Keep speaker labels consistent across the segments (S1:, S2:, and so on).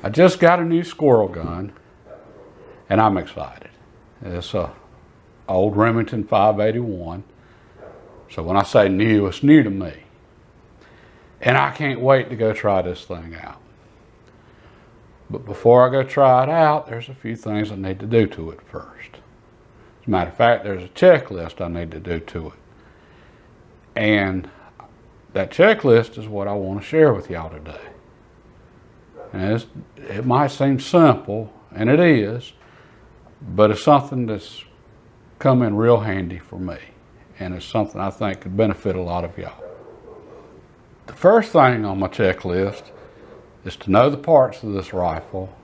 S1: I just got a new squirrel gun, and I'm excited. It's a old Remington 581. So when I say new, it's new to me. And I can't wait to go try this thing out. But before I go try it out, there's a few things I need to do to it first. As a matter of fact, there's a checklist I need to do to it. And that checklist is what I want to share with y'all today. And it might seem simple, and it is, but it's something that's come in real handy for me. And it's something I think could benefit a lot of y'all. The first thing on my checklist is to know the parts of this rifle,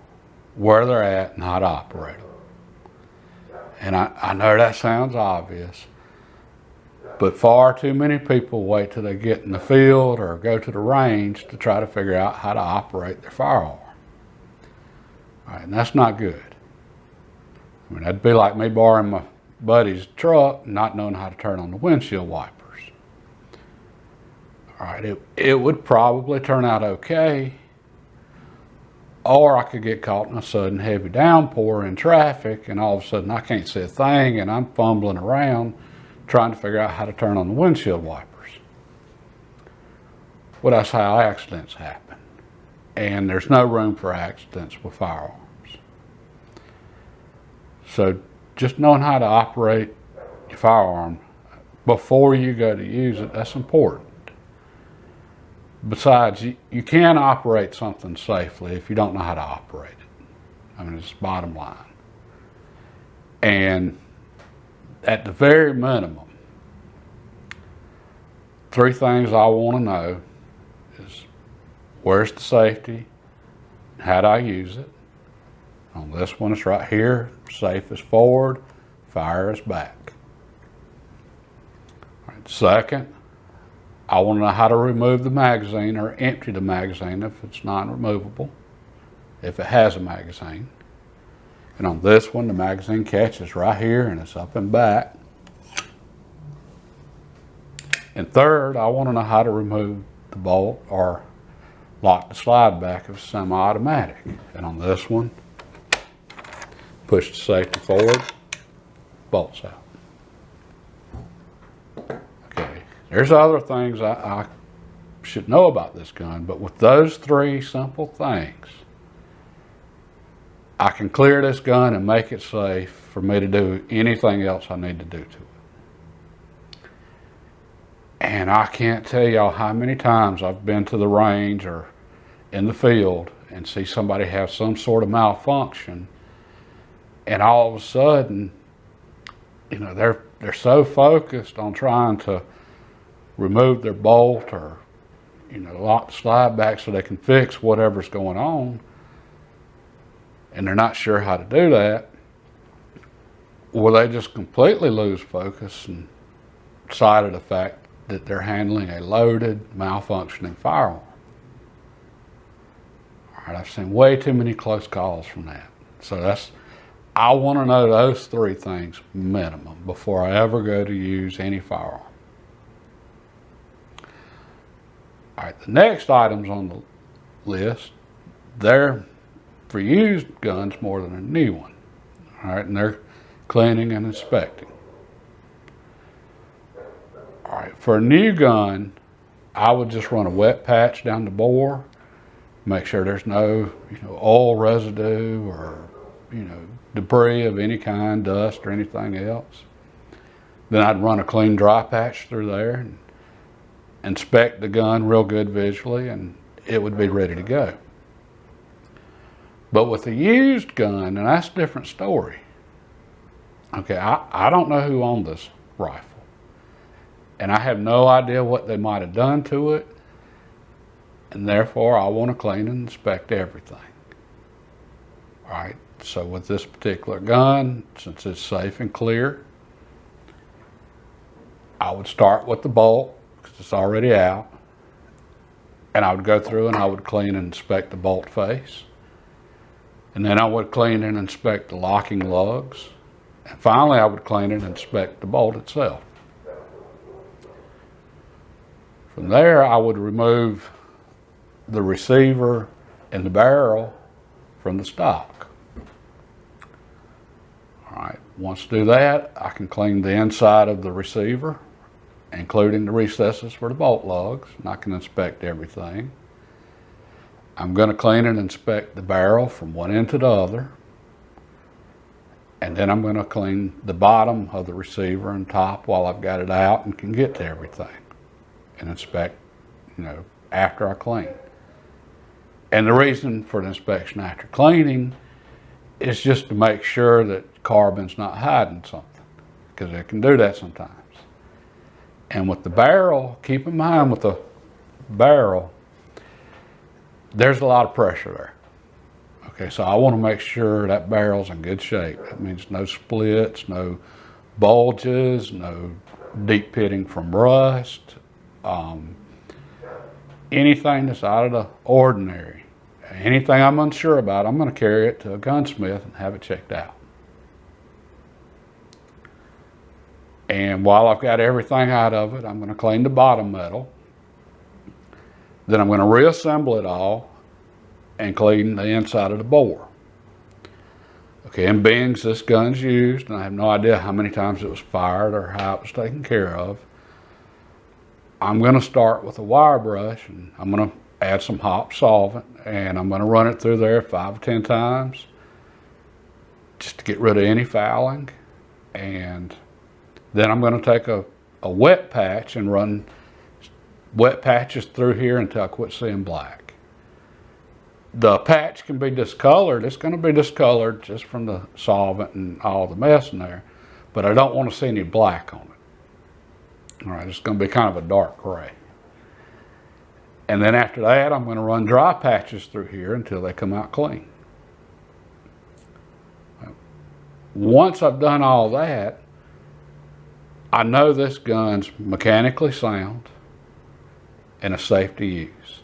S1: where they're at, and how to operate them. And I know that sounds obvious, but far too many people wait till they get in the field or go to the range to try to figure out how to operate their firearm. All right, and that's not good. I mean, that'd be like me borrowing my buddy's truck and not knowing how to turn on the windshield wipers. All right, it would probably turn out okay, or I could get caught in a sudden heavy downpour in traffic, and all of a sudden I can't see a thing, and I'm fumbling around trying to figure out how to turn on the windshield wipers. Well, that's how accidents happen. And there's no room for accidents with firearms. So just knowing how to operate your firearm before you go to use it, that's important. Besides, you can't operate something safely if you don't know how to operate it. I mean, it's bottom line. And at the very minimum, 3 things I want to know is where's the safety, how do I use it. On this one, it's right here. Safe is forward, fire is back. All right, second, I want to know how to remove the magazine or empty the magazine if it's non-removable, if it has a magazine. And on this one, the magazine catches right here and it's up and back. And third, I want to know how to remove the bolt or lock the slide back if it's semi-automatic. And on this one, push the safety forward, bolts out. Okay, there's other things I should know about this gun, but with those 3 simple things, I can clear this gun and make it safe for me to do anything else I need to do to it. And I can't tell y'all how many times I've been to the range or in the field and see somebody have some sort of malfunction, and all of a sudden, you know, they're so focused on trying to remove their bolt or, you know, lock the slide back so they can fix whatever's going on, and they're not sure how to do that, or they just completely lose focus and sight of the fact that they're handling a loaded, malfunctioning firearm. All right, I've seen way too many close calls from that. So I want to know those 3 things minimum before I ever go to use any firearm. All right, the next items on the list, they're for used guns more than a new one. All right, and they're cleaning and inspecting. All right, for a new gun, I would just run a wet patch down the bore, make sure there's no, oil residue or, debris of any kind, dust or anything else. Then I'd run a clean dry patch through there and inspect the gun real good visually, and it would be ready to go. But with a used gun, and that's a different story. Okay, I don't know who owned this rifle, and I have no idea what they might have done to it, and therefore I want to clean and inspect everything. All right, so with this particular gun, since it's safe and clear, I would start with the bolt because it's already out, and I would go through and I would clean and inspect the bolt face, and then I would clean and inspect the locking lugs, and finally I would clean and inspect the bolt itself. From there, I would remove the receiver and the barrel from the stock. All right, once I do that, I can clean the inside of the receiver, including the recesses for the bolt lugs, and I can inspect everything. I'm going to clean and inspect the barrel from one end to the other. And then I'm going to clean the bottom of the receiver and top while I've got it out and can get to everything. And inspect, after I clean. And the reason for the inspection after cleaning is just to make sure that carbon's not hiding something, because it can do that sometimes. And with the barrel, keep in mind with the barrel, there's a lot of pressure there. Okay, so I want to make sure that barrel's in good shape. That means no splits, no bulges, no deep pitting from rust, anything that's out of the ordinary. Anything I'm unsure about, I'm going to carry it to a gunsmith and have it checked out. And while I've got everything out of it, I'm going to clean the bottom metal. Then I'm going to reassemble it all and clean the inside of the bore. Okay, in Bing's, this gun's used, and I have no idea how many times it was fired or how it was taken care of. I'm going to start with a wire brush, and I'm going to add some hop solvent, and I'm going to run it through there 5 or 10 times just to get rid of any fouling. And then I'm going to take a wet patch and run wet patches through here until I quit seeing black. The patch can be discolored. It's going to be discolored just from the solvent and all the mess in there, but I don't want to see any black on it. All right, it's going to be kind of a dark gray. And then after that, I'm going to run dry patches through here until they come out clean. Once I've done all that, I know this gun's mechanically sound and it's safe to use.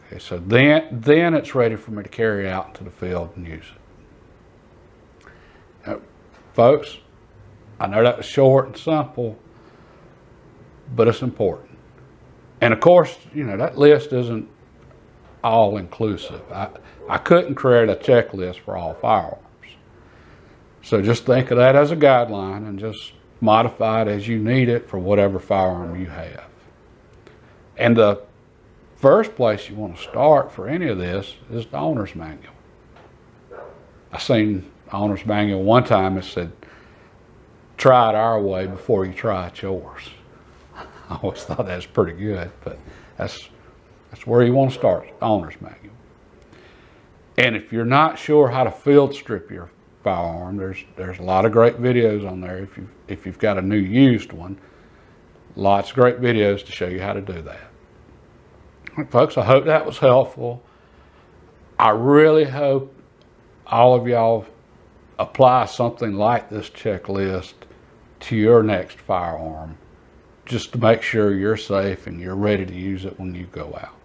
S1: Okay, so then it's ready for me to carry out into the field and use it. Now, folks, I know that was short and simple, but it's important. And of course, that list isn't all inclusive. I couldn't create a checklist for all firearms. So just think of that as a guideline and just modify it as you need it for whatever firearm you have. And the first place you want to start for any of this is the owner's manual. I seen the owner's manual one time. It said, try it our way before you try it yours. I always thought that was pretty good, but that's where you want to start, owner's manual. And if you're not sure how to field strip your firearm, there's a lot of great videos on there. If you've got a new used one, lots of great videos to show you how to do that. All right, folks, I hope that was helpful. I really hope all of y'all apply something like this checklist to your next firearm, just to make sure you're safe and you're ready to use it when you go out.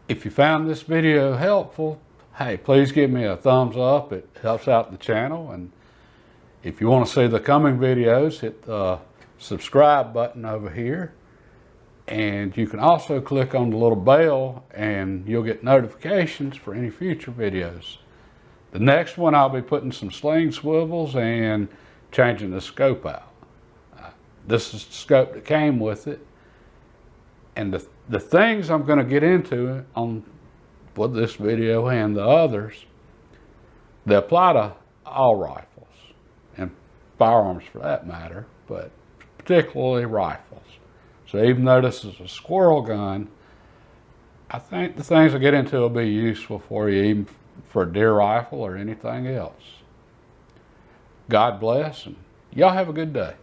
S1: If you found this video helpful, hey, please give me a thumbs up. It helps out the channel. And if you want to see the coming videos, hit the subscribe button over here. And you can also click on the little bell and you'll get notifications for any future videos. The next one, I'll be putting some sling swivels and changing the scope out. This is the scope that came with it. And the things I'm going to get into with this video and the others, they apply to all rifles and firearms for that matter, but particularly rifles. So even though this is a squirrel gun, I think the things I get into will be useful for you, even for a deer rifle or anything else. God bless, and y'all have a good day.